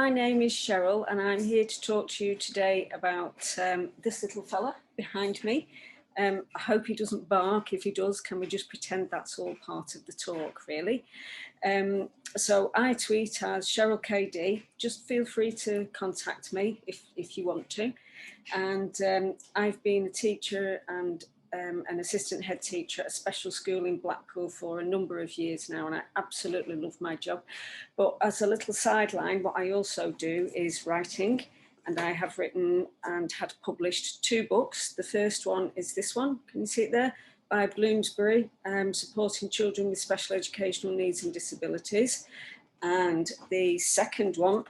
my name is Cheryl and I'm here to talk to you today about this little fella behind me. I hope he doesn't bark. If he does, can we just pretend that's all part of the talk, really? So I tweet as Cheryl KD. Just feel free to contact me if you want to. And I've been a teacher and an assistant head teacher at a special school in Blackpool for a number of years now, and I absolutely love my job. But as a little sideline, what I also do is writing, and I have written and had published 2 books. The first one is this one, can you see it there? By Bloomsbury, supporting children with special educational needs and disabilities. And the second one,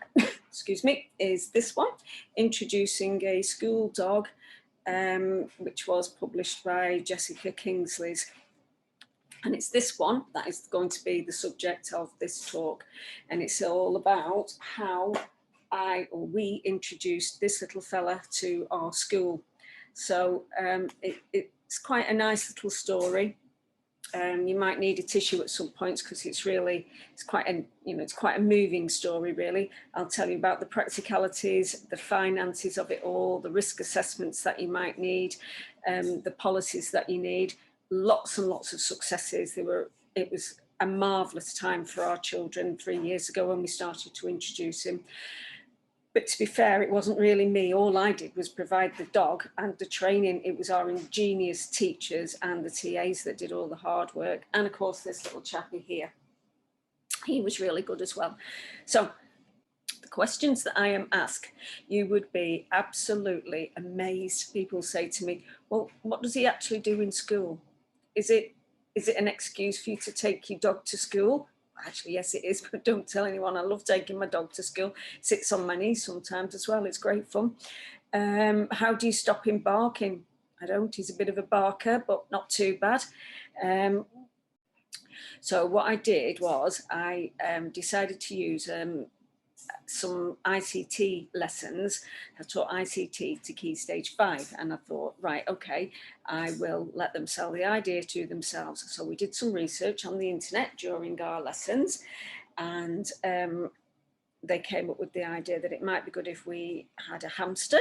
excuse me, is this one, introducing a school dog, which was published by Jessica Kingsley's. And it's this one that is going to be the subject of this talk. And it's all about how we introduced this little fella to our school. So it's quite a nice little story. You might need a tissue at some points because it's quite a moving story, really. I'll tell you about the practicalities, the finances of it all, the risk assessments that you might need, the policies that you need, lots and lots of successes. It was a marvellous time for our children 3 years ago when we started to introduce him. But to be fair, it wasn't really me. All I did was provide the dog and the training. It was our ingenious teachers and the TAs that did all the hard work. And of course, this little chappie here, he was really good as well. So the questions that I am asked, you would be absolutely amazed. People say to me, well, what does he actually do in school? Is it an excuse for you to take your dog to school? Actually, yes, it is, but don't tell anyone. I love taking my dog to school. Sits on my knees sometimes as well. It's great fun. How do you stop him barking? I don't. He's a bit of a barker, but not too bad. So what I did was I decided to use some ICT lessons. I taught ICT to Key Stage 5, and I thought, right, okay, I will let them sell the idea to themselves. So we did some research on the internet during our lessons, and they came up with the idea that it might be good if we had a hamster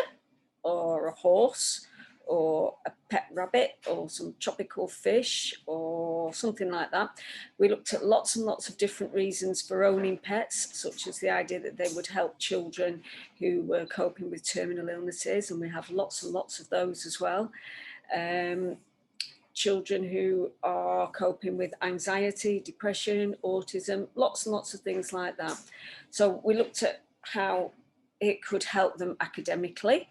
or a horse or a pet rabbit or some tropical fish or something like that. We looked at lots and lots of different reasons for owning pets, such as the idea that they would help children who were coping with terminal illnesses, and we have lots and lots of those as well. Children who are coping with anxiety, depression, autism, lots and lots of things like that. So we looked at how it could help them academically.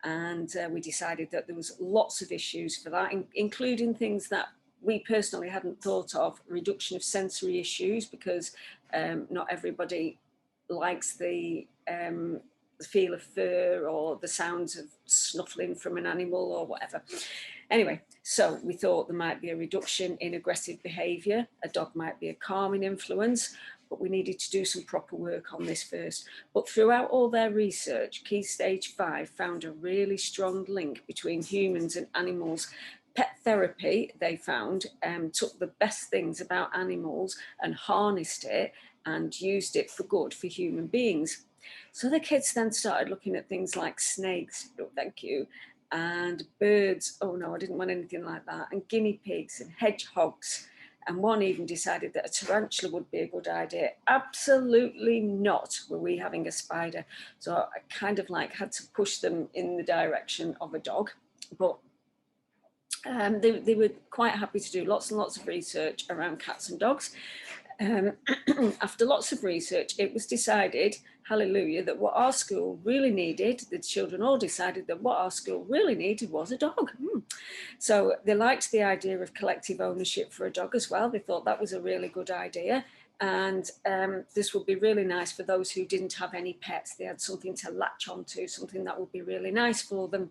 And we decided that there was lots of issues for that, including things that we personally hadn't thought of. Reduction of sensory issues, because not everybody likes the feel of fur or the sounds of snuffling from an animal or whatever. Anyway, so we thought there might be a reduction in aggressive behaviour. A dog might be a calming influence, but we needed to do some proper work on this first. But throughout all their research, Key Stage 5 found a really strong link between humans and animals. Pet therapy, they found, took the best things about animals and harnessed it and used it for good for human beings. So the kids then started looking at things like snakes, oh, thank you, and birds, oh no, I didn't want anything like that, and guinea pigs and hedgehogs. And one even decided that a tarantula would be a good idea. Absolutely not were we having a spider. So I kind of had to push them in the direction of a dog. But they were quite happy to do lots and lots of research around cats and dogs. After lots of research, it was decided, hallelujah, that what our school really needed, the children all decided that what our school really needed was a dog. So they liked the idea of collective ownership for a dog as well. They thought that was a really good idea. And this would be really nice for those who didn't have any pets. They had something to latch onto, something that would be really nice for them.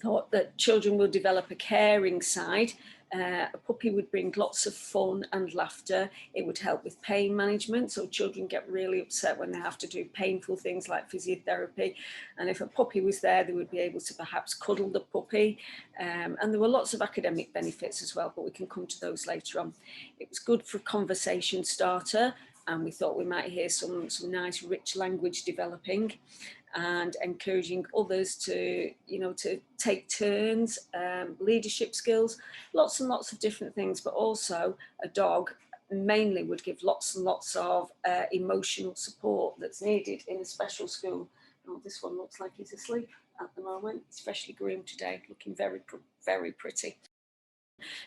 Thought that children will develop a caring side. A puppy would bring lots of fun and laughter. It would help with pain management. So children get really upset when they have to do painful things like physiotherapy. And if a puppy was there, they would be able to perhaps cuddle the puppy. And there were lots of academic benefits as well, but we can come to those later on. It was good for conversation starter. and we thought we might hear some nice rich language developing, and encouraging others to, you know, to take turns, leadership skills, lots and lots of different things, but also a dog mainly would give lots and lots of emotional support that's needed in a special school. Oh, this one looks like he's asleep at the moment. He's freshly groomed today, looking very, very pretty.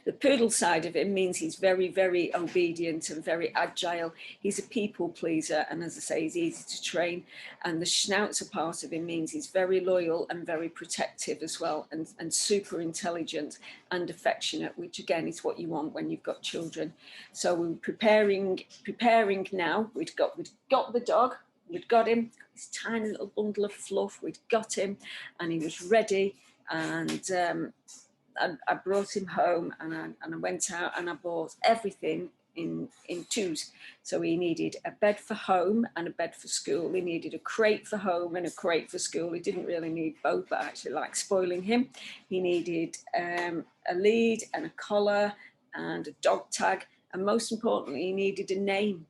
The poodle side of him means he's very, very obedient and very agile. He's a people pleaser, and as I say, he's easy to train. And the schnauzer part of him means he's very loyal and very protective as well, and super intelligent and affectionate, which again is what you want when you've got children. So we're preparing now. We've got the dog. We'd got him, this tiny little bundle of fluff. We'd got him, and he was ready. And I brought him home, and I went out and I bought everything in twos. So he needed a bed for home and a bed for school. He needed a crate for home and a crate for school. He didn't really need both, but I actually like spoiling him. He needed a lead and a collar and a dog tag, and most importantly, he needed a name.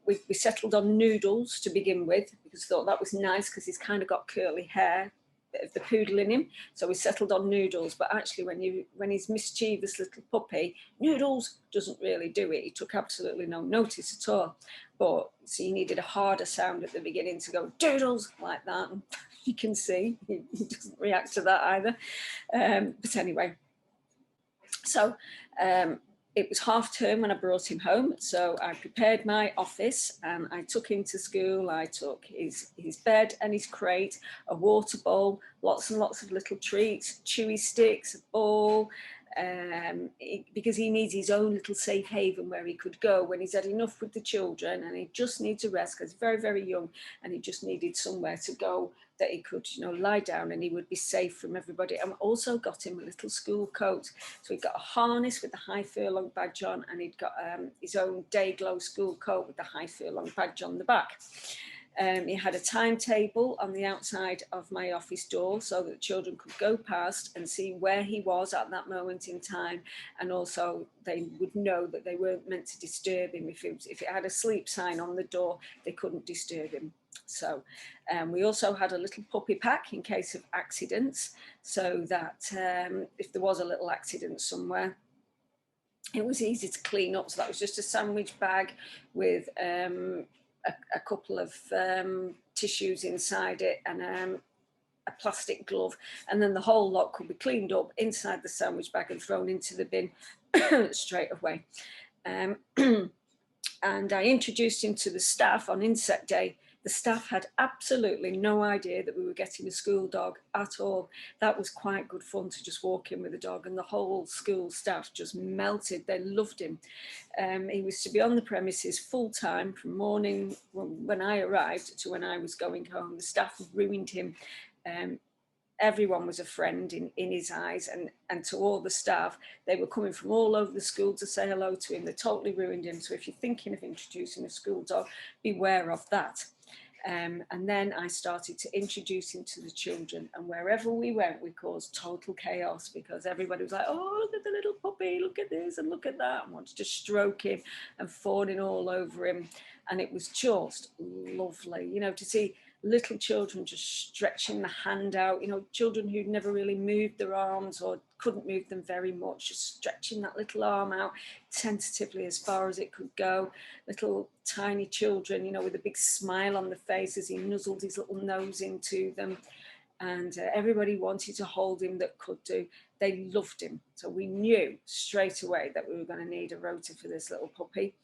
We settled on Noodles to begin with, because I thought that was nice because he's kind of got curly hair, bit of the poodle in him, so we settled on Noodles. But actually, when he's mischievous little puppy, Noodles doesn't really do it. He took absolutely no notice at all. But so you needed a harder sound at the beginning to go Doodles like that. And you can see he doesn't react to that either. But anyway, so it was half term when I brought him home, so I prepared my office and I took him to school. I took his bed and his crate, a water bowl, lots and lots of little treats, chewy sticks, a ball, because he needs his own little safe haven where he could go when he's had enough with the children and he just needs a rest because he's very, very young, and he just needed somewhere to go that he could, you know, lie down and he would be safe from everybody. And also got him a little school coat. So he got a harness with the high furlong badge on, and he'd got his own day glow school coat with the high furlong badge on the back. He had a timetable on the outside of my office door so that children could go past and see where he was at that moment in time, and also they would know that they weren't meant to disturb him. If it had a sleep sign on the door, they couldn't disturb him. So we also had a little puppy pack in case of accidents, so that if there was a little accident somewhere, it was easy to clean up. So that was just a sandwich bag with a couple of tissues inside it, and a plastic glove, and then the whole lot could be cleaned up inside the sandwich bag and thrown into the bin straight away. And I introduced him to the staff on inset day. The staff had absolutely no idea that we were getting a school dog at all. That was quite good fun to just walk in with the dog, and the whole school staff just melted. They loved him. He was to be on the premises full time from morning when I arrived to when I was going home. The staff ruined him. Everyone was a friend in his eyes, and to all the staff, they were coming from all over the school to say hello to him. They totally ruined him. So if you're thinking of introducing a school dog, beware of that. And then I started to introduce him to the children, and wherever we went, we caused total chaos, because everybody was like, oh, look at the little puppy, look at this and look at that, and wanted to stroke him and fawning all over him. And it was just lovely, you know, to see little children just stretching the hand out, you know, children who'd never really moved their arms or couldn't move them very much, just stretching that little arm out tentatively as far as it could go. Little tiny children, you know, with a big smile on the face as he nuzzled his little nose into them. And everybody wanted to hold him that could do. They loved him. So we knew straight away that we were going to need a rota for this little puppy.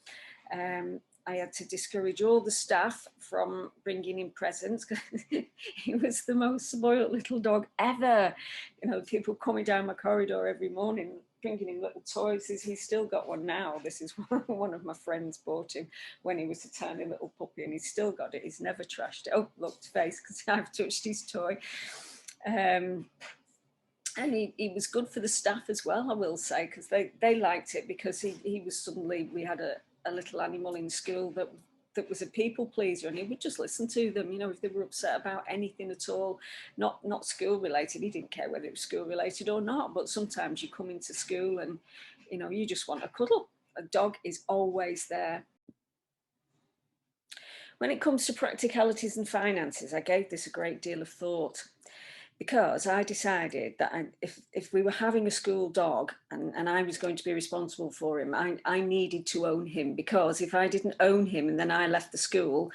I had to discourage all the staff from bringing in presents, because he was the most spoiled little dog ever. You know, people coming down my corridor every morning bringing him little toys. He's still got one now. This is one of my friends bought him when he was a tiny little puppy, and he's still got it. He's never trashed it. Oh, look, face, because I've touched his toy. And he was good for the staff as well, I will say, because they liked it, because he was suddenly, we had a little animal in school that was a people pleaser, and he would just listen to them, you know, if they were upset about anything at all, not school related. He didn't care whether it was school related or not, but sometimes you come into school and, you know, you just want a cuddle. A dog is always there. When it comes to practicalities and finances, I gave this a great deal of thought, because I decided that if we were having a school dog and I was going to be responsible for him, I needed to own him, because if I didn't own him and then I left the school,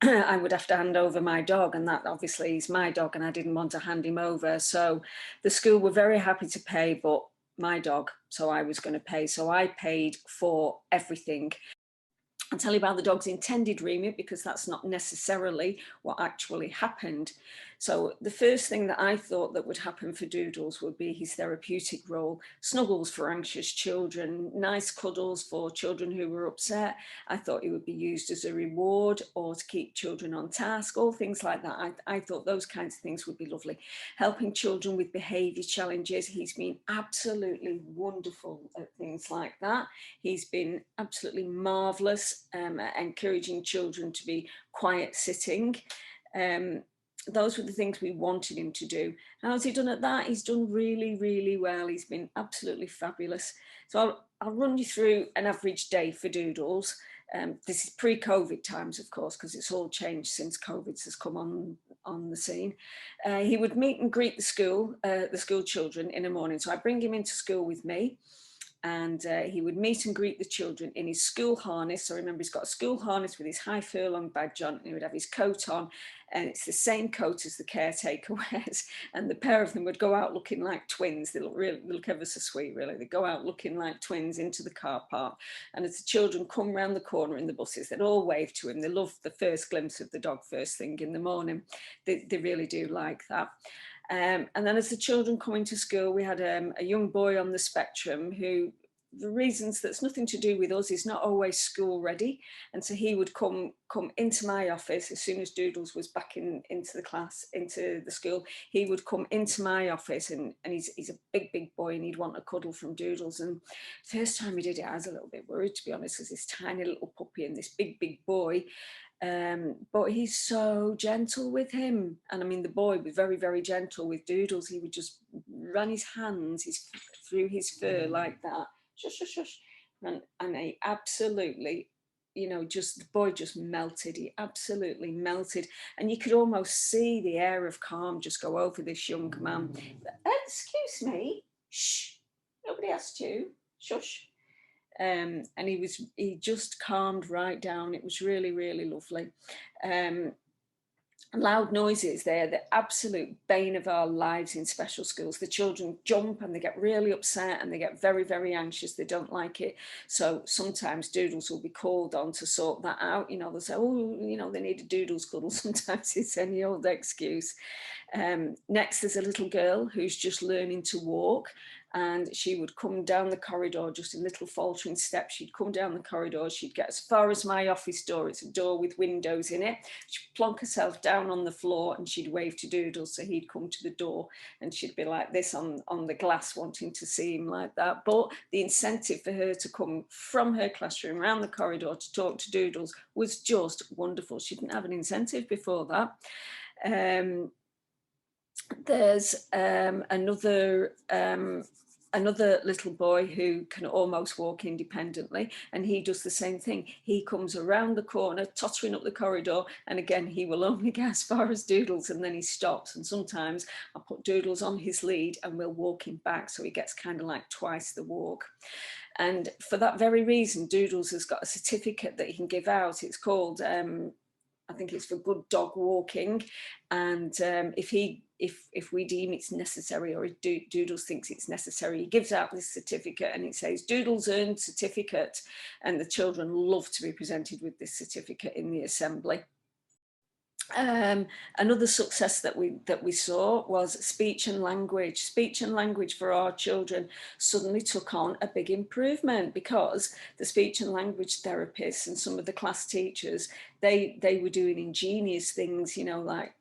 I would have to hand over my dog, and that obviously is my dog, and I didn't want to hand him over. So the school were very happy to pay, but my dog, so I was going to pay. So I paid for everything. I'll tell you about the dog's intended remit, because that's not necessarily what actually happened. So the first thing that I thought that would happen for Doodles would be his therapeutic role: snuggles for anxious children, nice cuddles for children who were upset. I thought it would be used as a reward or to keep children on task, all things like that. I thought those kinds of things would be lovely. Helping children with behaviour challenges. He's been absolutely wonderful at things like that. He's been absolutely marvellous at encouraging children to be quiet sitting. Those were the things we wanted him to do. How's he done at that? He's done really, really well. He's been absolutely fabulous. So I'll run you through an average day for Doodles. This is pre-COVID times, of course, because it's all changed since COVID has come on the scene. He would meet and greet the school children in the morning. So I bring him into school with me, and he would meet and greet the children in his school harness. So remember, he's got a school harness with his high furlong badge on, and he would have his coat on, and it's the same coat as the caretaker wears. And the pair of them would go out looking like twins. They look ever so sweet, really. They go out looking like twins into the car park. And as the children come round the corner in the buses, they'd all wave to him. They love the first glimpse of the dog first thing in the morning. They really do like that. And then as the children come into school, we had a young boy on the spectrum who, for reasons that's nothing to do with us, is not always school ready. And so he would come into my office as soon as Doodles was back into the class, into the school. He would come into my office, and he's a big boy, and he'd want a cuddle from Doodles. And the first time he did it, I was a little bit worried, to be honest, because this tiny little puppy and this big boy. But he's so gentle with him. And I mean, the boy was very, very gentle with Doodles. He would just run his hands through his fur like that. Shush, shush, shush. And he absolutely, the boy just melted. He absolutely melted. And you could almost see the air of calm just go over this young man. Excuse me. Shh. Nobody asked you. Shush. And he just calmed right down. It was really, really lovely. Loud noises, they're the absolute bane of our lives in special schools. The children jump and they get really upset and they get very, very anxious. They don't like it. So sometimes Doodles will be called on to sort that out. They'll say, oh, they need a Doodles cuddle. Sometimes it's any old excuse. Next, there's a little girl who's just learning to walk, and she would come down the corridor just in little faltering steps. She'd come down the corridor, she'd get as far as my office door. It's a door with windows in it. She'd plonk herself down on the floor and she'd wave to Doodles, so he'd come to the door, and she'd be like this on the glass, wanting to see him like that. But the incentive for her to come from her classroom around the corridor to talk to Doodles was just wonderful. She didn't have an incentive before that. There's another little boy who can almost walk independently, and he does the same thing. He comes around the corner, tottering up the corridor, and again, he will only get as far as Doodles, and then he stops. And sometimes I put Doodles on his lead and we'll walk him back, so he gets kind of like twice the walk. And for that very reason, Doodles has got a certificate that he can give out. It's called, I think it's for good dog walking. And if we deem it's necessary, or if Doodles thinks it's necessary, he gives out this certificate, and it says Doodles earned certificate, and the children love to be presented with this certificate in the assembly. Another success that we saw was speech and language. Speech and language for our children suddenly took on a big improvement, because the speech and language therapists and some of the class teachers, they were doing ingenious things, like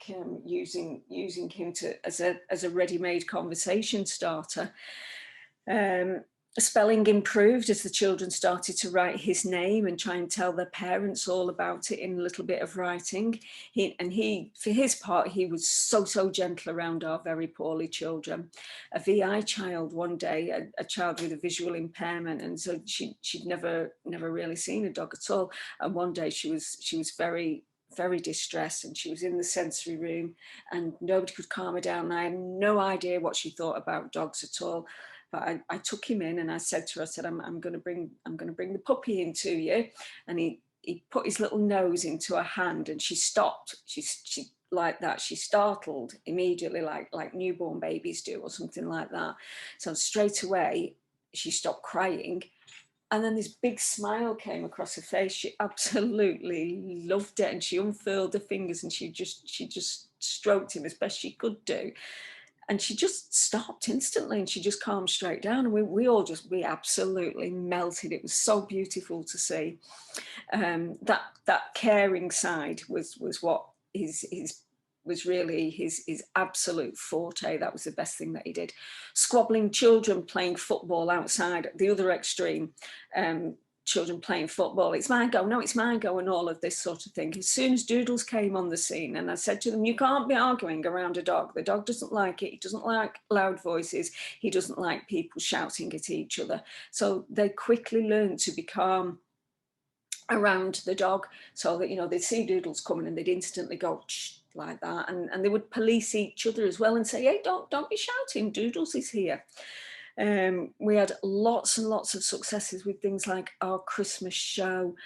using him as a ready-made conversation starter. Spelling improved as the children started to write his name and try and tell their parents all about it in a little bit of writing. He, for his part, he was so gentle around our very poorly children. A VI child one day, a child with a visual impairment, and so she'd never really seen a dog at all. And one day she was very distressed, and she was in the sensory room and nobody could calm her down. I had no idea what she thought about dogs at all. But I took him in and I said to her, I said, I'm going to bring the puppy into you. And he put his little nose into her hand and she stopped. She like that. She startled immediately, like newborn babies do or something like that. So straight away, she stopped crying. And then this big smile came across her face. She absolutely loved it. And she unfurled her fingers and she just stroked him as best she could do. And she just stopped instantly and she just calmed straight down. And we absolutely melted. It was so beautiful to see. That caring side was what was really his absolute forte. That was the best thing that he did. Squabbling children playing football outside at the other extreme. Children playing football, it's my go, no, it's my go, and all of this sort of thing. As soon as Doodles came on the scene, and I said to them, you can't be arguing around a dog. The dog doesn't like it. He doesn't like loud voices. He doesn't like people shouting at each other. So they quickly learned to be calm around the dog, so that, you know, they'd see Doodles coming and they'd instantly go shh, like that, and they would police each other as well and say, hey, don't be shouting, Doodles is here. We had lots and lots of successes with things like our Christmas show.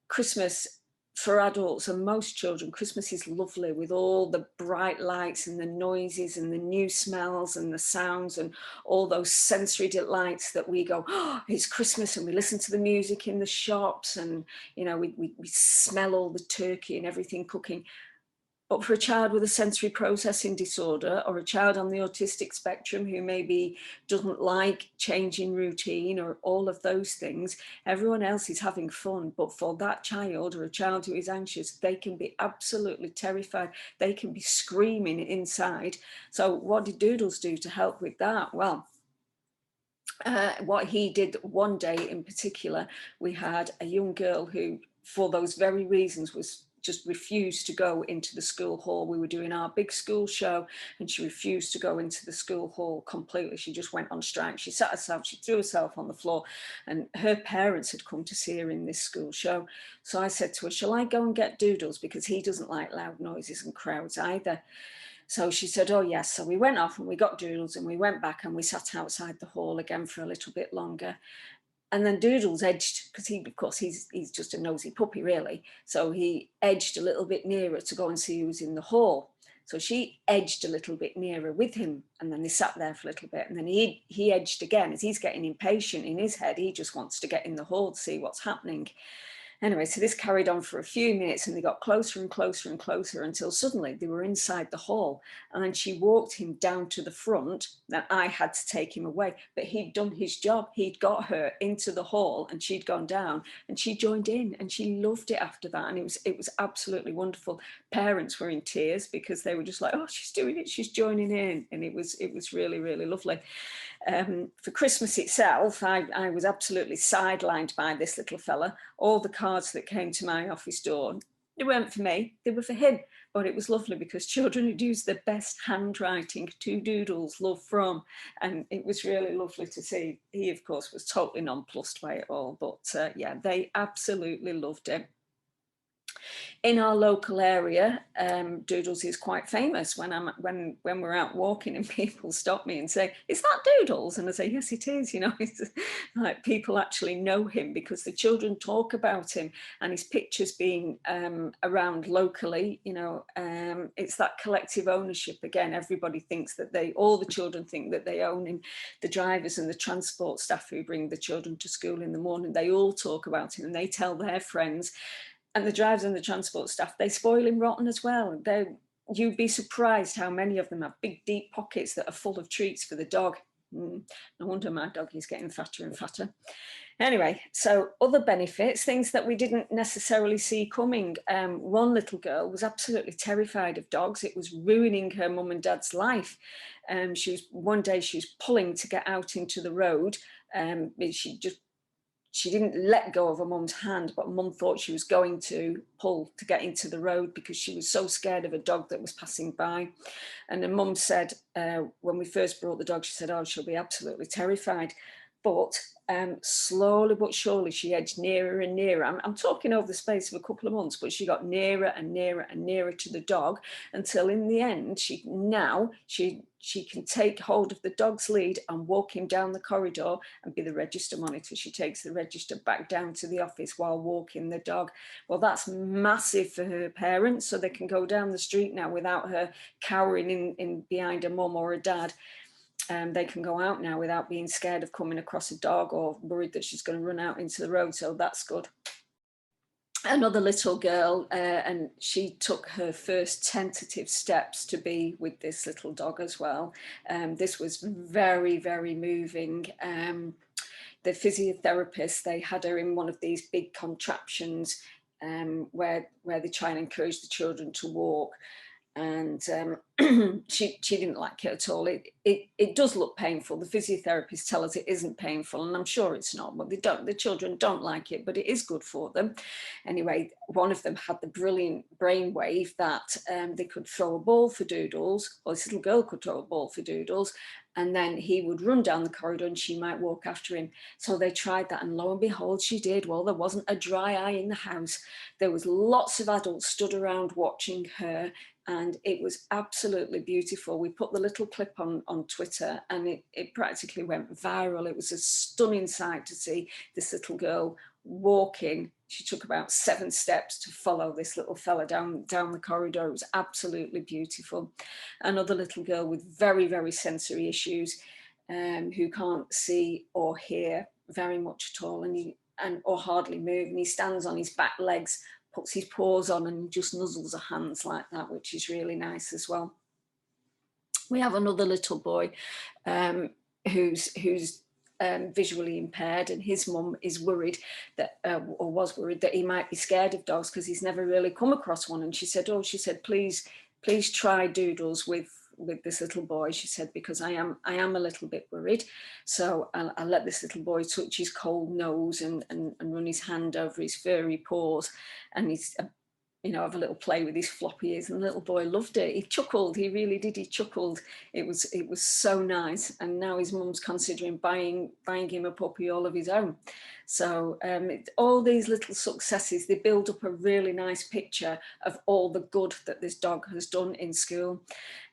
Christmas for adults and most children, Christmas is lovely with all the bright lights and the noises and the new smells and the sounds and all those sensory delights that we go, oh, it's Christmas, and we listen to the music in the shops and, you know, we smell all the turkey and everything cooking. But for a child with a sensory processing disorder or a child on the autistic spectrum who maybe doesn't like changing routine or all of those things, everyone else is having fun. But for that child or a child who is anxious, they can be absolutely terrified. They can be screaming inside. So what did Doodles do to help with that? Well, what he did one day in particular, we had a young girl who, for those very reasons, was just refused to go into the school hall. We were doing our big school show and she refused to go into the school hall completely. She just went on strike. She sat herself, she threw herself on the floor, and her parents had come to see her in this school show. So I said to her, shall I go and get Doodles, because he doesn't like loud noises and crowds either. So she said, oh yes. So we went off and we got Doodles and we went back and we sat outside the hall again for a little bit longer. And then Doodles edged, because he, of course, he's just a nosy puppy, really. So he edged a little bit nearer to go and see who was in the hall. So she edged a little bit nearer with him, and then they sat there for a little bit. And then he edged again. As he's getting impatient in his head, he just wants to get in the hall to see what's happening. Anyway, so this carried on for a few minutes and they got closer and closer and closer until suddenly they were inside the hall. And then she walked him down to the front. Then I had to take him away, but he'd done his job. He'd got her into the hall and she'd gone down and she joined in and she loved it after that. And it was absolutely wonderful. Parents were in tears because they were just like, oh, she's doing it, she's joining in. And it was really, really lovely. For Christmas itself, I was absolutely sidelined by this little fella. All the cards that came to my office door, they weren't for me, they were for him. But it was lovely because children had used the best handwriting to Doodles' love from. And it was really lovely to see. He, of course, was totally nonplussed by it all. But yeah, they absolutely loved it. In our local area, Doodles is quite famous. When we're out walking and people stop me and say, "Is that Doodles?" and I say, "Yes, it is." You know, it's like people actually know him because the children talk about him and his pictures being around locally. You know, it's that collective ownership again. Everybody thinks that all the children think that they own him. The drivers and the transport staff who bring the children to school in the morning, they all talk about him and they tell their friends. And the drivers and the transport staff, they spoil him rotten as well. You'd be surprised how many of them have big, deep pockets that are full of treats for the dog. No wonder my dog is getting fatter and fatter. Anyway, so other benefits, things that we didn't necessarily see coming. One little girl was absolutely terrified of dogs. It was ruining her mum and dad's life. One day she was pulling to get out into the road. She didn't let go of her mum's hand, but mum thought she was going to pull to get into the road because she was so scared of a dog that was passing by. And the mum said, when we first brought the dog, she said, oh, she'll be absolutely terrified. But slowly but surely she edged nearer and nearer. I'm talking over the space of a couple of months, but she got nearer and nearer and nearer to the dog until in the end, she can take hold of the dog's lead and walk him down the corridor and be the register monitor. She takes the register back down to the office while walking the dog. Well, that's massive for her parents, so they can go down the street now without her cowering in behind a mum or a dad. They can go out now without being scared of coming across a dog or worried that she's going to run out into the road. So that's good. Another little girl, and she took her first tentative steps to be with this little dog as well. This was very, very moving. The physiotherapist, they had her in one of these big contraptions where they try and encourage the children to walk. And she didn't like it at all. It does look painful. The physiotherapists tell us it isn't painful, and I'm sure it's not, but the children don't like it, but it is good for them. Anyway, one of them had the brilliant brainwave that they could throw a ball for Doodles, or this little girl could throw a ball for Doodles, and then he would run down the corridor and she might walk after him. So they tried that, and lo and behold, she did. Well, there wasn't a dry eye in the house. There was lots of adults stood around watching her, and it was absolutely beautiful. We put the little clip on Twitter, and it practically went viral. It was a stunning sight to see this little girl walking. She took about 7 steps to follow this little fella down the corridor. It was absolutely beautiful. Another little girl with very, very sensory issues, who can't see or hear very much at all, or hardly move, and he stands on his back legs, puts his paws on and just nuzzles her hands like that, which is really nice as well. We have another little boy who's visually impaired, and his mum is worried that, or was worried that he might be scared of dogs because he's never really come across one. And she said, please try Doodles with this little boy, she said, because I am a little bit worried. So I'll let this little boy touch his cold nose and run his hand over his furry paws, and he's have a little play with his floppy ears. And the little boy loved it. He chuckled, he really did, he chuckled. It was so nice. And now his mum's considering buying him a puppy all of his own. So all these little successes, they build up a really nice picture of all the good that this dog has done in school.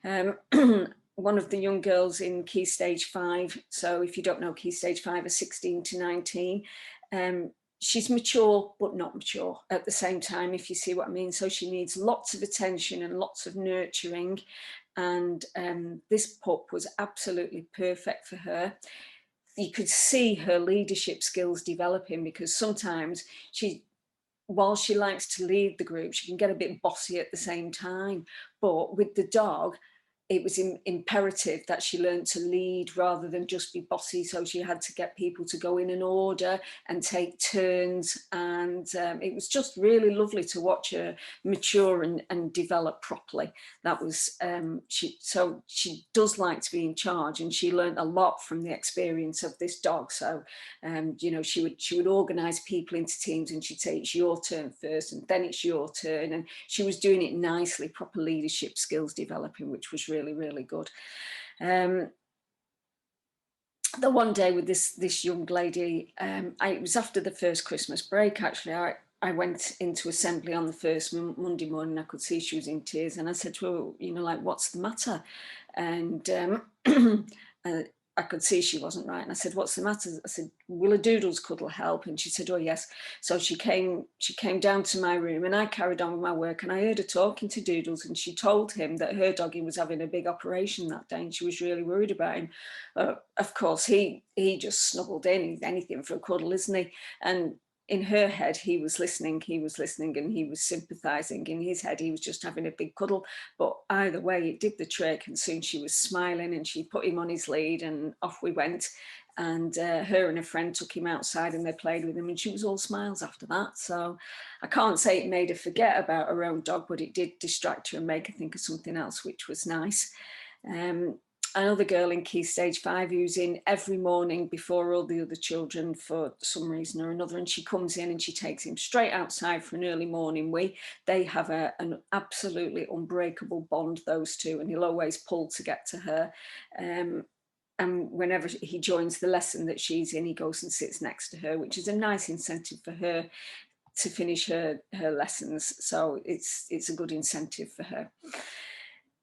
One of the young girls in Key Stage 5, so if you don't know, Key Stage 5 is 16 to 19, she's mature but not mature at the same time, if you see what I mean. So she needs lots of attention and lots of nurturing, and this pup was absolutely perfect for her. You could see her leadership skills developing, because sometimes while she likes to lead the group, she can get a bit bossy at the same time. But with the dog, it was imperative that she learned to lead rather than just be bossy. So she had to get people to go in an order and take turns. And it was just really lovely to watch her mature and develop properly. That was, so she does like to be in charge, and she learned a lot from the experience of this dog. So, she would organize people into teams, and she'd say, it's your turn first, and then it's your turn. And she was doing it nicely, proper leadership skills developing, which was really, really good. The one day with this young lady, it was after the first Christmas break, actually. I went into assembly on the first Monday morning. I could see she was in tears, and I said to her, what's the matter? And I could see she wasn't right. And I said, what's the matter? I said, will a Doodles cuddle help? And she said, oh, yes. So she came down to my room, and I carried on with my work, and I heard her talking to Doodles, and she told him that her doggy was having a big operation that day, and she was really worried about him. Of course, he just snuggled in. He's anything for a cuddle, isn't he? And in her head, he was listening, and he was sympathizing. In his head, he was just having a big cuddle. But either way, it did the trick. And soon she was smiling, and she put him on his lead, and off we went. And her and a friend took him outside, and they played with him, and she was all smiles after that. So I can't say it made her forget about her own dog, but it did distract her and make her think of something else, which was nice. Another girl in Key Stage 5 who's in every morning before all the other children for some reason or another, and she comes in and she takes him straight outside for an early morning wee. They have an absolutely unbreakable bond, those two, and he'll always pull to get to her. And whenever he joins the lesson that she's in, he goes and sits next to her, which is a nice incentive for her to finish her lessons. So it's a good incentive for her.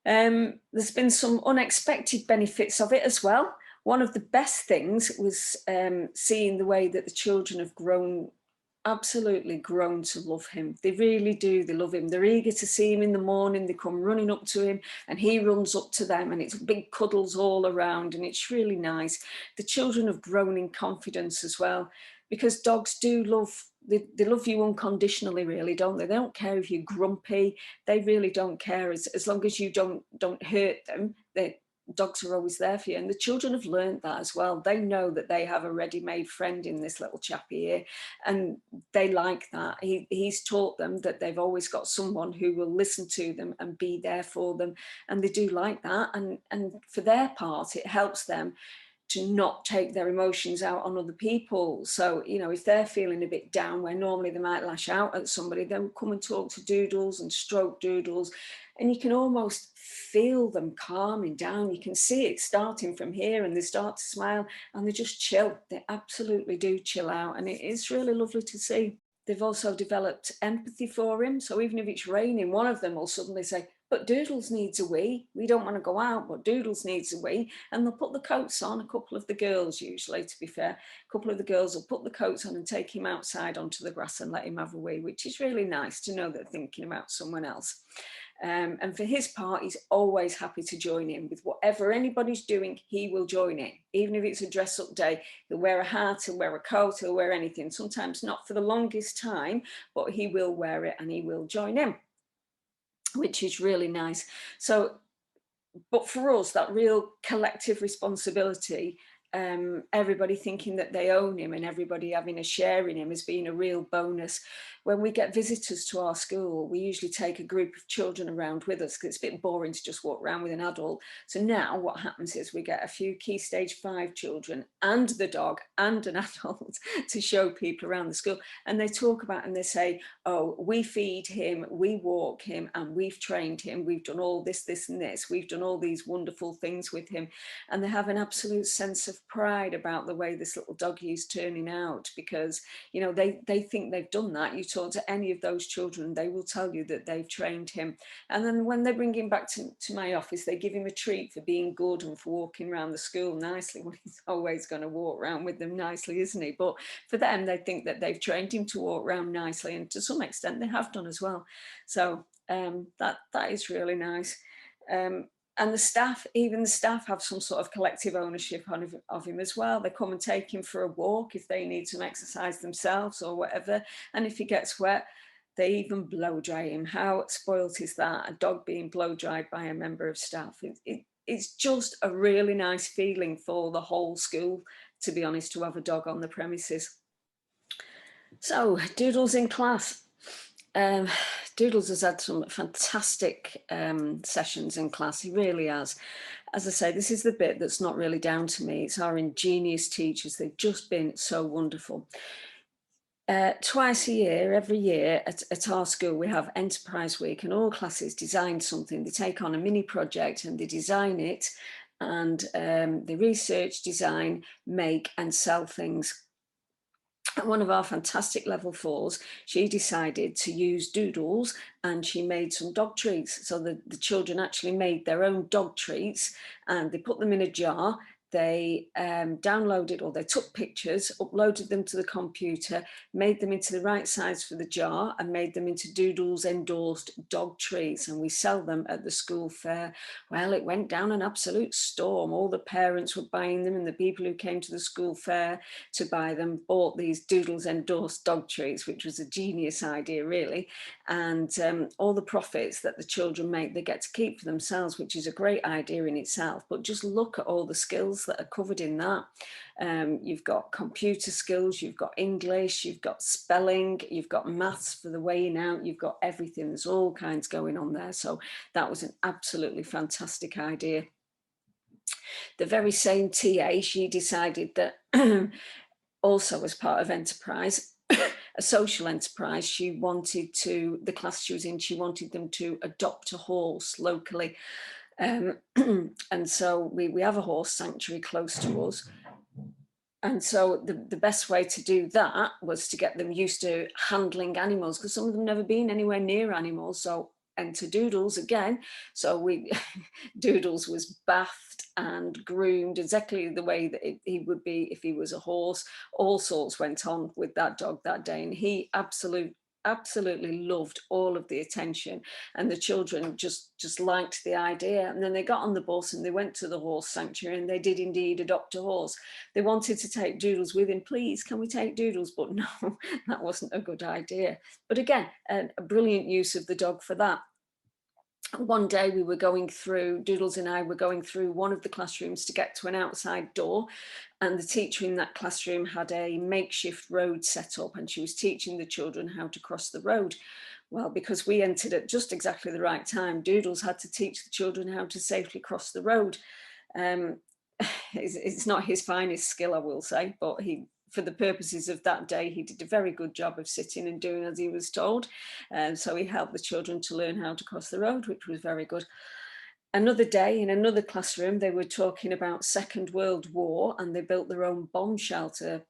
There's been some unexpected benefits of it as well. One of the best things was seeing the way that the children have grown, absolutely grown to love him. They really do. They love him. They're eager to see him in the morning. They come running up to him and he runs up to them, and it's big cuddles all around, and it's really nice. The children have grown in confidence as well, because dogs do love, they love you unconditionally, really, don't they? They don't care if you're grumpy. They really don't care, as long as you don't hurt them. Dogs are always there for you. And the children have learned that as well. They know that they have a ready-made friend in this little chappy here, and they like that. He's taught them that they've always got someone who will listen to them and be there for them, and they do like that. And for their part, it helps them to not take their emotions out on other people. So, you know, if they're feeling a bit down, where normally they might lash out at somebody, they'll come and talk to Doodles and stroke Doodles, and you can almost feel them calming down. You can see it starting from here, and they start to smile and they just chill. They absolutely do chill out, and it is really lovely to see. They've also developed empathy for him. So even if it's raining, one of them will suddenly say, but Doodles needs a wee. We don't want to go out, but Doodles needs a wee. And they'll put the coats on. A couple of the girls, usually, to be fair, a couple of the girls will put the coats on and take him outside onto the grass and let him have a wee, which is really nice to know that they're thinking about someone else. And for his part, he's always happy to join in with whatever anybody's doing. He will join in, even if it's a dress-up day. He'll wear a hat, he'll wear a coat, he'll wear anything. Sometimes not for the longest time, but he will wear it and he will join in, which is really nice. So, but for us, that real collective responsibility, everybody thinking that they own him and everybody having a share in him, has been a real bonus. When we get visitors to our school, we usually take a group of children around with us, because it's a bit boring to just walk around with an adult. So now what happens is we get a few Key Stage 5 children and the dog and an adult to show people around the school, and they talk about, and they say, oh, we feed him, we walk him, and we've trained him, we've done all this, this and this, we've done all these wonderful things with him. And they have an absolute sense of pride about the way this little doggy is turning out, because, you know, they think they've done that. You talk to any of those children, they will tell you that they've trained him. And then when they bring him back to my office, they give him a treat for being good and for walking around the school nicely. Well, he's always going to walk around with them nicely, isn't he? But for them, they think that they've trained him to walk around nicely, and to some extent they have done as well. So that is really nice. And the staff, even the staff, have some sort of collective ownership of him as well. They come and take him for a walk if they need some exercise themselves or whatever. And if he gets wet, they even blow dry him. How spoilt is that? A dog being blow dried by a member of staff. It's just a really nice feeling for the whole school, to be honest, to have a dog on the premises. So, Doodles in class. Doodles has had some fantastic sessions in class. He really has. As I say, this is the bit that's not really down to me. It's our ingenious teachers. They've just been so wonderful. Twice a year, every year at our school, we have Enterprise Week, and all classes design something. They take on a mini project and they design it, and they research, design, make and sell things. One of our fantastic level 4s, she decided to use Doodles, and she made some dog treats. So the children actually made their own dog treats, and they put them in a jar. they downloaded, or they took pictures, uploaded them to the computer, made them into the right size for the jar, and made them into Doodle's endorsed dog treats, and we sell them at the school fair. Well, it went down an absolute storm. All the parents were buying them, and the people who came to the school fair to buy them bought these Doodle's endorsed dog treats, which was a genius idea, really. And all the profits that the children make, they get to keep for themselves, which is a great idea in itself. But just look at all the skills that are covered in that. You've got computer skills, you've got English, you've got spelling, you've got maths for the weighing out, you've got everything. There's all kinds going on there. So that was an absolutely fantastic idea. The very same TA, she decided that also as part of enterprise, a social enterprise, she wanted to, the class she was in, she wanted them to adopt a horse locally. And so we have a horse sanctuary close to us. And so the best way to do that was to get them used to handling animals, because some of them never been anywhere near animals. So enter Doodles again. So we Doodles was bathed and groomed exactly the way that he would be if he was a horse. All sorts went on with that dog that day, and he absolutely loved all of the attention, and the children just liked the idea. And then they got on the bus and they went to the horse sanctuary, and they did indeed adopt a horse. They wanted to take Doodles with him. Please, can we take Doodles? But no, that wasn't a good idea. But again, a brilliant use of the dog for that. One day we were going through, Doodles and I were going through one of the classrooms to get to an outside door, and the teacher in that classroom had a makeshift road set up, and she was teaching the children how to cross the road. Well, because we entered at just exactly the right time, Doodles had to teach the children how to safely cross the road. It's not his finest skill, I will say, but for the purposes of that day, he did a very good job of sitting and doing as he was told. So he helped the children to learn how to cross the road, which was very good. Another day in another classroom, they were talking about Second World War, and they built their own bomb shelter,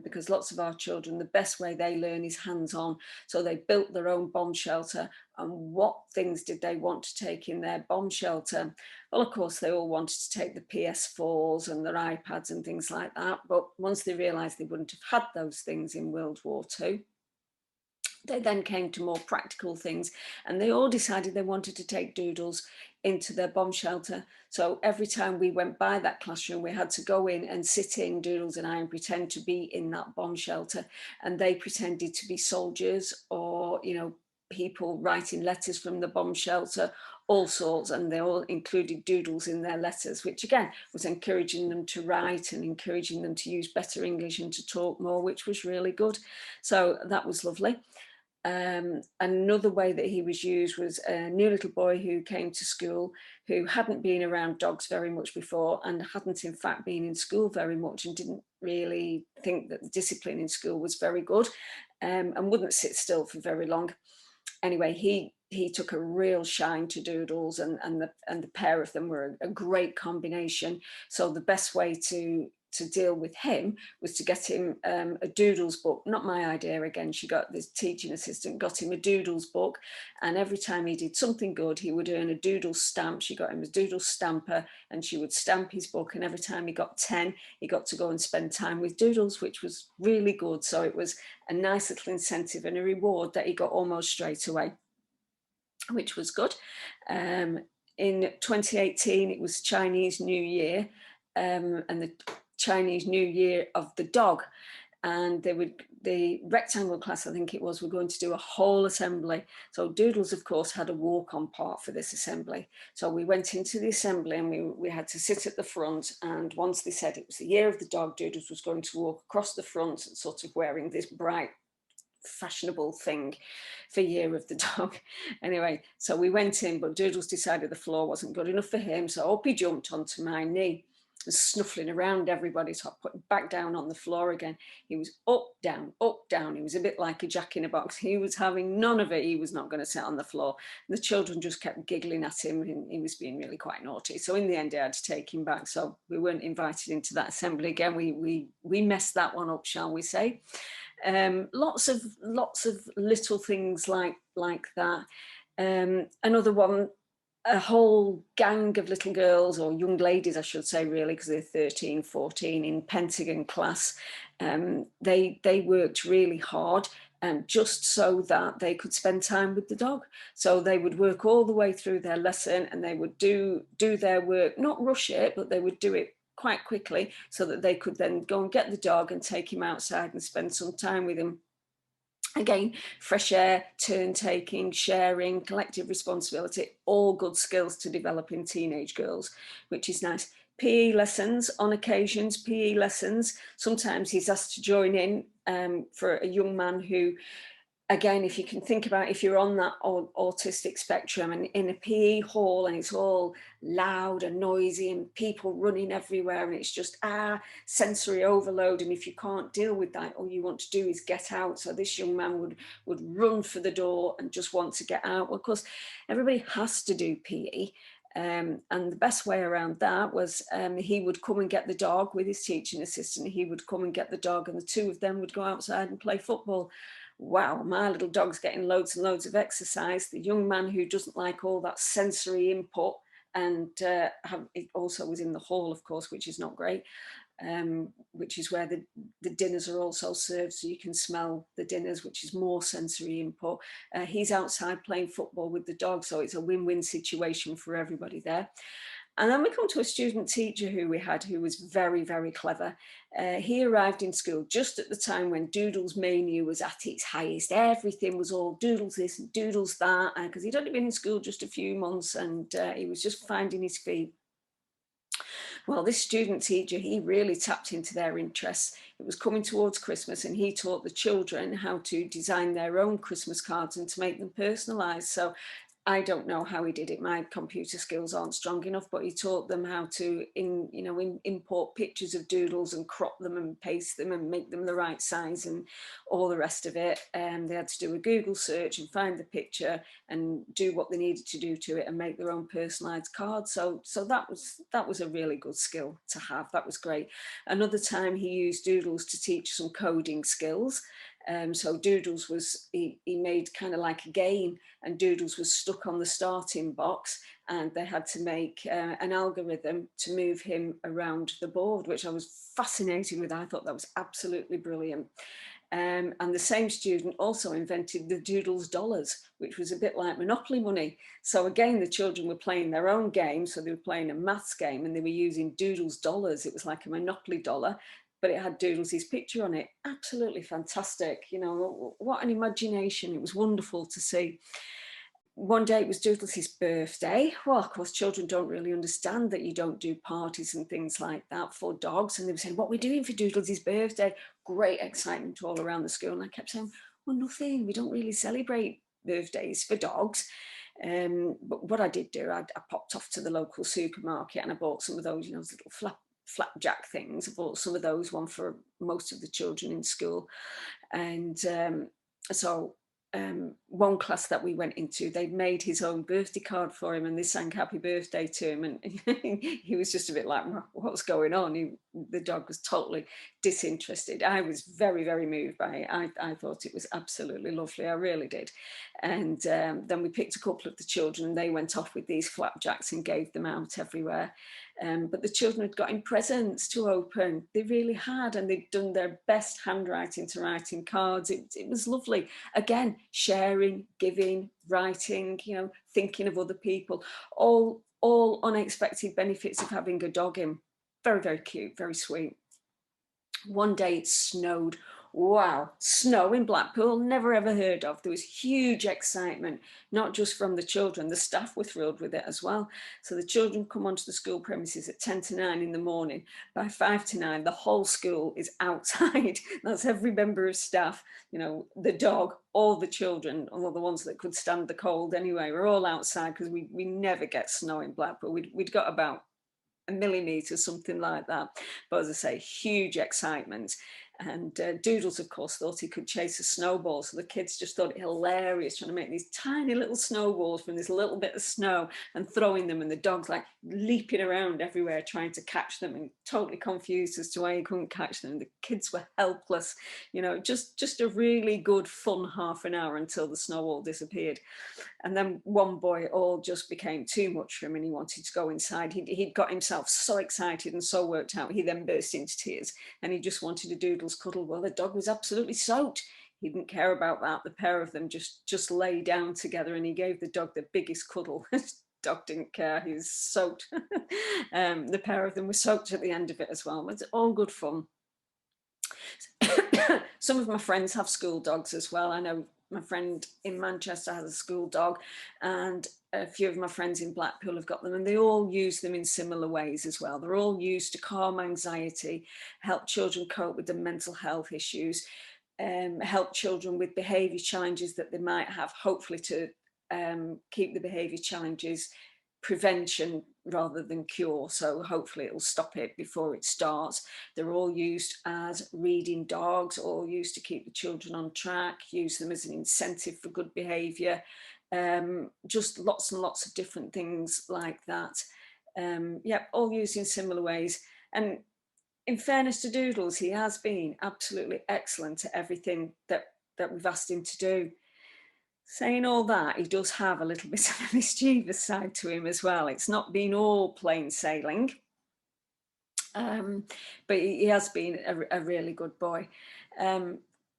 because lots of our children, the best way they learn is hands-on. So they built their own bomb shelter. And what things did they want to take in their bomb shelter? Well, of course, they all wanted to take the PS4s and their iPads and things like that. But once they realised they wouldn't have had those things in World War II, they then came to more practical things, and they all decided they wanted to take Doodles into their bomb shelter. So every time we went by that classroom, we had to go in and sit in, Doodles and I, and pretend to be in that bomb shelter. And they pretended to be soldiers, or, you know, people writing letters from the bomb shelter, all sorts, and they all included Doodles in their letters, which again was encouraging them to write and encouraging them to use better English and to talk more, which was really good. So that was lovely. Another way that he was used was a new little boy who came to school, who hadn't been around dogs very much before, and hadn't in fact been in school very much, and didn't really think that the discipline in school was very good, and wouldn't sit still for very long. Anyway, he took a real shine to Doodles, and the pair of them were a great combination. So the best way to deal with him was to get him a Doodles book. Not my idea again. She got this teaching assistant, got him a Doodles book, and every time he did something good, he would earn a Doodles stamp. She got him a Doodles stamper, and she would stamp his book, and every time he got 10, he got to go and spend time with Doodles, which was really good. So it was a nice little incentive and a reward that he got almost straight away, which was good. In 2018, it was Chinese New Year, and the Chinese New Year of the dog. And the rectangle class, I think it was, were going to do a whole assembly. So Doodles, of course, had a walk-on part for this assembly. So we went into the assembly, and we had to sit at the front. And once they said it was the year of the dog, Doodles was going to walk across the front, sort of wearing this bright, fashionable thing for year of the dog. Anyway, so we went in, but Doodles decided the floor wasn't good enough for him, so up he jumped onto my knee, was snuffling around everybody, so I put him back down on the floor again. He was up, down, up, down. He was a bit like a jack in a box. He was having none of it. He was not going to sit on the floor. And the children just kept giggling at him, and he was being really quite naughty. So in the end, I had to take him back. So we weren't invited into that assembly again. We messed that one up, shall we say. Lots of little things like that. Another one a whole gang of little girls, or young ladies, I should say, really, because they're 13, 14 in Pentagon class. They worked really hard, just so that they could spend time with the dog. So they would work all the way through their lesson, and they would do their work, not rush it, but they would do it quite quickly, so that they could then go and get the dog and take him outside and spend some time with him. Again, fresh air, turn taking, sharing, collective responsibility, all good skills to develop in teenage girls, which is nice. PE lessons, on occasions, PE lessons. Sometimes he's asked to join in, for a young man who, again, if you can think about, if you're on that autistic spectrum and in a PE hall and it's all loud and noisy and people running everywhere and it's just sensory overload, and if you can't deal with that, all you want to do is get out. So this young man would run for the door and just want to get out. Well, of course, everybody has to do PE. And the best way around that was, he would come and get the dog with his teaching assistant. He would come and get the dog, and the two of them would go outside and play football. Wow, my little dog's getting loads and loads of exercise. The young man who doesn't like all that sensory input, and it also was in the hall, of course, which is not great, which is where the dinners are also served, so you can smell the dinners, which is more sensory input. He's outside playing football with the dog, so it's a win-win situation for everybody there. And then we come to a student teacher who we had, who was very, very clever. He arrived in school just at the time when Doodles mania was at its highest. Everything was all Doodles this and Doodles that, because he'd only been in school just a few months, and he was just finding his feet. Well, this student teacher, he really tapped into their interests. It was coming towards Christmas, and he taught the children how to design their own Christmas cards and to make them personalised. So I don't know how he did it. My computer skills aren't strong enough, but he taught them how to import pictures of Doodles and crop them and paste them and make them the right size and all the rest of it. They had to do a Google search and find the picture and do what they needed to do to it and make their own personalised cards. So that was a really good skill to have. That was great. Another time he used Doodles to teach some coding skills. So Doodles was, he made kind of like a game, and Doodles was stuck on the starting box, and they had to make an algorithm to move him around the board, which I was fascinated with. I thought that was absolutely brilliant. And the same student also invented the Doodles dollars, which was a bit like Monopoly money. So again, the children were playing their own game. So they were playing a maths game and they were using Doodles dollars. It was like a Monopoly dollar, but it had Doodles' picture on it. Absolutely fantastic. You know, what an imagination. It was wonderful to see. One day it was Doodles' birthday. Well, of course, children don't really understand that you don't do parties and things like that for dogs. And they were saying, what are we doing for Doodles' birthday? Great excitement all around the school. And I kept saying, well, nothing. We don't really celebrate birthdays for dogs. But what I did do, I popped off to the local supermarket and I bought some of those, you know, those little flapjack things. I bought some of those, one for most of the children in school. And so one class that we went into, they'd made his own birthday card for him and they sang happy birthday to him, and he was just a bit like, what's going on? The dog was totally disinterested. I was very, very moved by it. I thought it was absolutely lovely. I really did. And then we picked a couple of the children and they went off with these flapjacks and gave them out everywhere. But the children had got him presents to open. They really had, and they'd done their best handwriting to write in cards. It was lovely. Again, sharing, giving, writing, you know, thinking of other people, all unexpected benefits of having a dog in. Very, very cute, very sweet. One day it snowed. Wow, snow in Blackpool, never ever heard of. There was huge excitement, not just from the children, the staff were thrilled with it as well. So the children come onto the school premises at 10 to 9 in the morning. By 5 to 9, the whole school is outside. That's every member of staff, you know, the dog, all the children, all the ones that could stand the cold anyway, we're all outside because we never get snow in Blackpool. We'd got about a millimetre, something like that. But as I say, huge excitement. And Doodles, of course, thought he could chase a snowball. So the kids just thought it hilarious, trying to make these tiny little snowballs from this little bit of snow and throwing them. And the dog's like leaping around everywhere, trying to catch them, and totally confused as to why he couldn't catch them. The kids were helpless, you know, just a really good, fun half an hour until the snow all disappeared. And then one boy, it all just became too much for him and he wanted to go inside. He'd got himself so excited and so worked out, he then burst into tears and he just wanted a Doodles cuddle. Well, the dog was absolutely soaked. He didn't care about that. The pair of them just lay down together and he gave the dog the biggest cuddle. Dog didn't care, he was soaked. The pair of them were soaked at the end of it as well. It's all good fun. Some of my friends have school dogs as well. I know my friend in Manchester has a school dog, and a few of my friends in Blackpool have got them, and they all use them in similar ways as well. They're all used to calm anxiety, help children cope with the mental health issues, help children with behaviour challenges that they might have, hopefully to keep the behaviour challenges prevention rather than cure. So hopefully it'll stop it before it starts. They're all used as reading dogs, all used to keep the children on track, use them as an incentive for good behaviour. Just lots and lots of different things like that. Yeah, all used in similar ways. And in fairness to Doodles, he has been absolutely excellent at everything that we've asked him to do. Saying all that, he does have a little bit of a mischievous side to him as well. It's not been all plain sailing, but he has been a really good boy.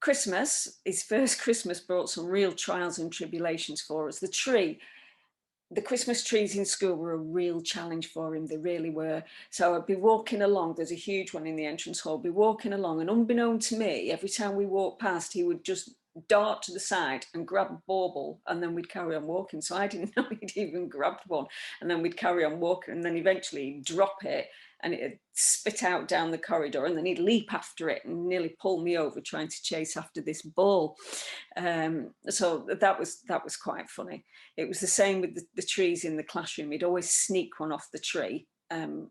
Christmas, his first Christmas, brought some real trials and tribulations for us. The Christmas trees in school were a real challenge for him. They really were. So I'd be walking along. There's a huge one in the entrance hall. I'd be walking along, and unbeknown to me, every time we walked past, he would just dart to the side and grab a bauble, and then we'd carry on walking. So I didn't know he'd even grabbed one, and then we'd carry on walking, and then eventually he'd drop it and it'd spit out down the corridor, and then he'd leap after it and nearly pull me over trying to chase after this ball. So that was quite funny. It was the same with the trees in the classroom. He'd always sneak one off the tree.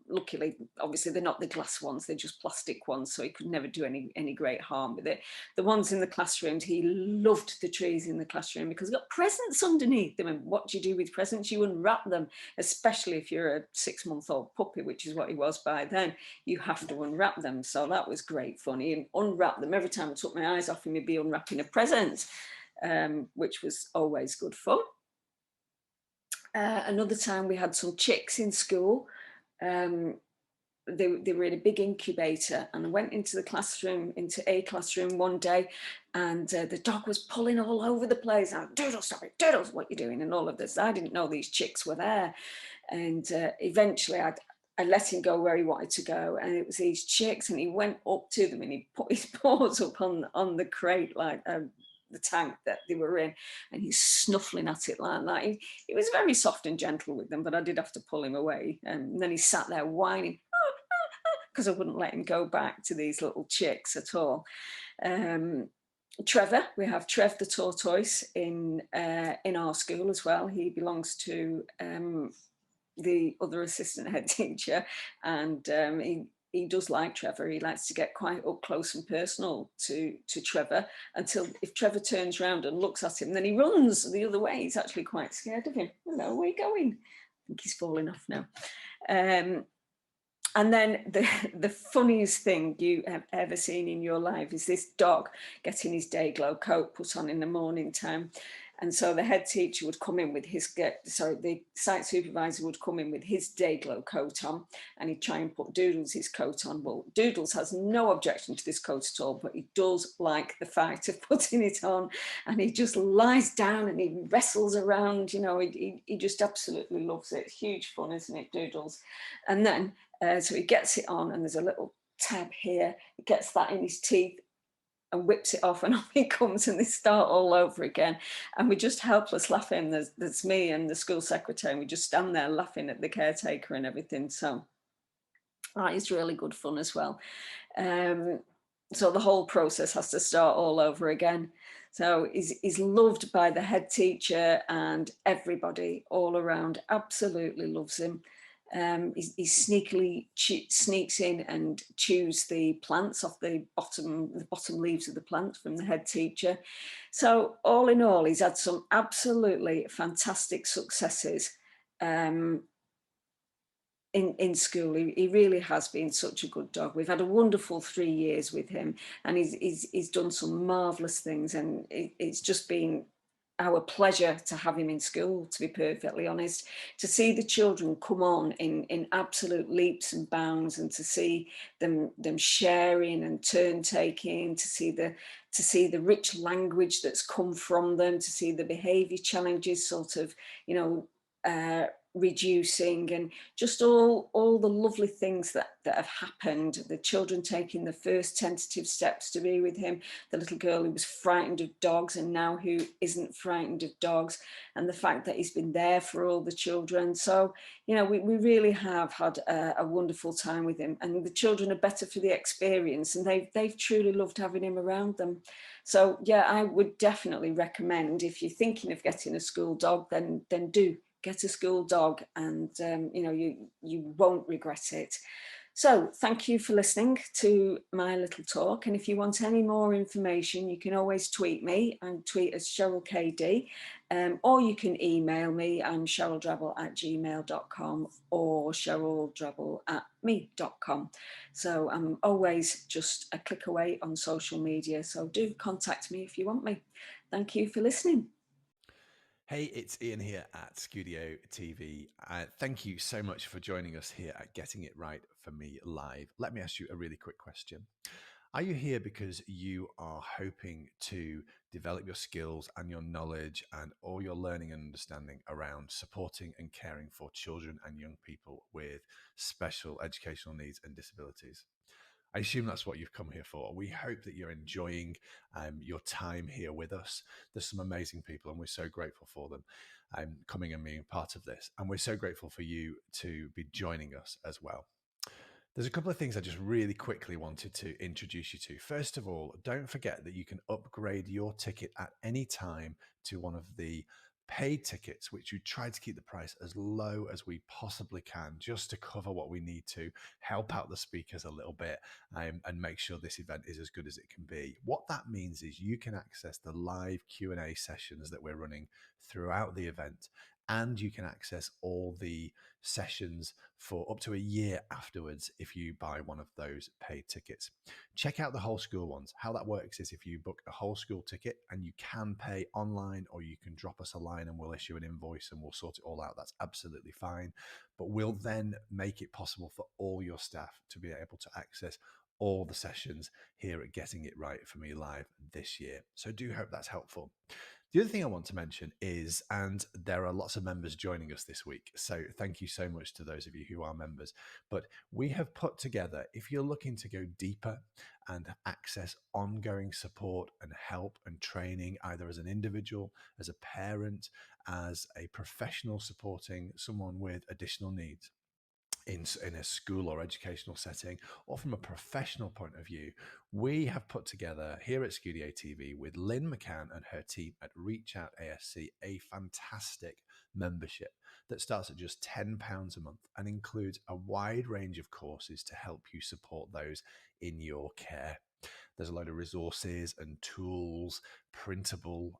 Luckily, obviously, they're not the glass ones, they're just plastic ones, so he could never do any great harm with it. The ones in the classrooms, he loved the trees in the classroom because he got presents underneath them. And what do you do with presents? You unwrap them, especially if you're a 6-month-old puppy, which is what he was by then. You have to unwrap them. So that was great fun. He'd unwrap them. Every time I took my eyes off him, he'd be unwrapping a present, which was always good fun. Another time we had some chicks in school. They were in a big incubator, and I went into a classroom one day, and the dog was pulling all over the place. I, Doodles, stop it, Doodles, what are you doing? And all of this. I didn't know these chicks were there. And eventually I let him go where he wanted to go, and it was these chicks, and he went up to them and he put his paws up on the crate, like the tank that they were in, and he's snuffling at it like that. He was very soft and gentle with them, but I did have to pull him away. And then he sat there whining because I wouldn't let him go back to these little chicks at all. Trevor, we have Trev the tortoise in our school as well. He belongs to the other assistant head teacher, and he does like Trevor. He likes to get quite up close and personal to Trevor, until if Trevor turns around and looks at him, then he runs the other way. He's actually quite scared of him. Hello, where are you going? I think he's falling off now. And then the funniest thing you have ever seen in your life is this dog getting his day glow coat put on in the morning time. And so the head teacher would come in with the site supervisor would come in with his day glow coat on, and he'd try and put Doodles his coat on. Well, Doodles has no objection to this coat at all, but he does like the fact of putting it on, and he just lies down and he wrestles around, you know, he just absolutely loves it. It's huge fun, isn't it, Doodles? And then, so he gets it on, and there's a little tab here. He gets that in his teeth and whips it off, and off he comes, and they start all over again. And we're just helpless laughing. There's me and the school secretary, and we just stand there laughing at the caretaker and everything. So that is really good fun as well. So the whole process has to start all over again. So he's loved by the head teacher, and everybody all around absolutely loves him. He sneakily sneaks in and chews the plants off the bottom leaves of the plant from the head teacher. So all in all, he's had some absolutely fantastic successes in school. He really has been such a good dog. We've had a wonderful 3 years with him, and he's done some marvellous things, and it's just been our pleasure to have him in school, to be perfectly honest, to see the children come on in absolute leaps and bounds, and to see them sharing and turn taking, to see the rich language that's come from them, to see the behaviour challenges sort of, reducing, and just all the lovely things that have happened. The children taking the first tentative steps to be with him, the little girl who was frightened of dogs and now who isn't frightened of dogs, and the fact that he's been there for all the children. So we really have had a wonderful time with him, and the children are better for the experience, and they've truly loved having him around them. So yeah, I would definitely recommend, if you're thinking of getting a school dog, then do get a school dog, and you won't regret it. So thank you for listening to my little talk, and if you want any more information, you can always tweet me. I'm tweet as Cherryl KD, or you can email me. I'm cheryldrabble@gmail.com or cheryldrabble@me.com. So I'm always just a click away on social media, so do contact me if you want me. Thank you for listening. Hey, it's Ian here at Studio TV. Thank you so much for joining us here at Getting It Right for Me Live. Let me ask you a really quick question. Are you here because you are hoping to develop your skills and your knowledge and all your learning and understanding around supporting and caring for children and young people with special educational needs and disabilities? I assume that's what you've come here for. We hope that you're enjoying your time here with us. There's some amazing people, and we're so grateful for them coming and being part of this. And we're so grateful for you to be joining us as well. There's a couple of things I just really quickly wanted to introduce you to. First of all, don't forget that you can upgrade your ticket at any time to one of the paid tickets, which we try to keep the price as low as we possibly can, just to cover what we need to help out the speakers a little bit, and make sure this event is as good as it can be. What that means is you can access the live Q&A sessions that we're running throughout the event, and you can access all the sessions for up to a year afterwards if you buy one of those paid tickets. Check out the whole school ones. How that works is if you book a whole school ticket, and you can pay online, or you can drop us a line and we'll issue an invoice and we'll sort it all out. That's absolutely fine. But we'll then make it possible for all your staff to be able to access all the sessions here at Getting It Right for Me Live this year. So do hope that's helpful. The other thing I want to mention is, and there are lots of members joining us this week, so thank you so much to those of you who are members, but we have put together, if you're looking to go deeper and access ongoing support and help and training, either as an individual, as a parent, as a professional supporting someone with additional needs, in a school or educational setting, or from a professional point of view, we have put together here at Studio TV with Lynn McCann and her team at Reach Out ASC a fantastic membership that starts at just £10 a month and includes a wide range of courses to help you support those in your care. There's a load of resources and tools, printable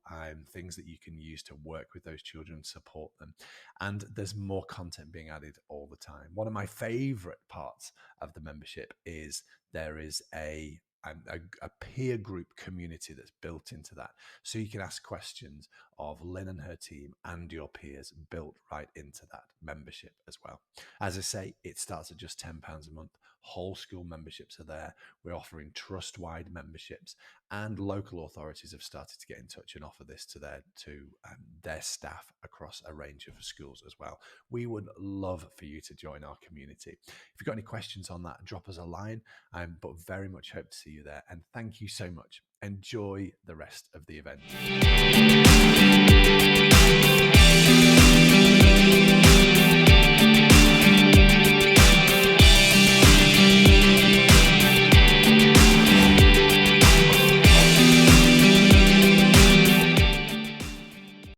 things that you can use to work with those children, support them. And there's more content being added all the time. One of my favorite parts of the membership is there is a peer group community that's built into that. So you can ask questions of Lynn and her team and your peers, built right into that membership as well. As I say, it starts at just £10 a month. Whole school memberships are there. We're offering trust-wide memberships, and local authorities have started to get in touch and offer this to their staff across a range of schools as well. We would love for you to join our community. If you've got any questions on that, drop us a line, but very much hope to see you there. And thank you so much. Enjoy the rest of the event.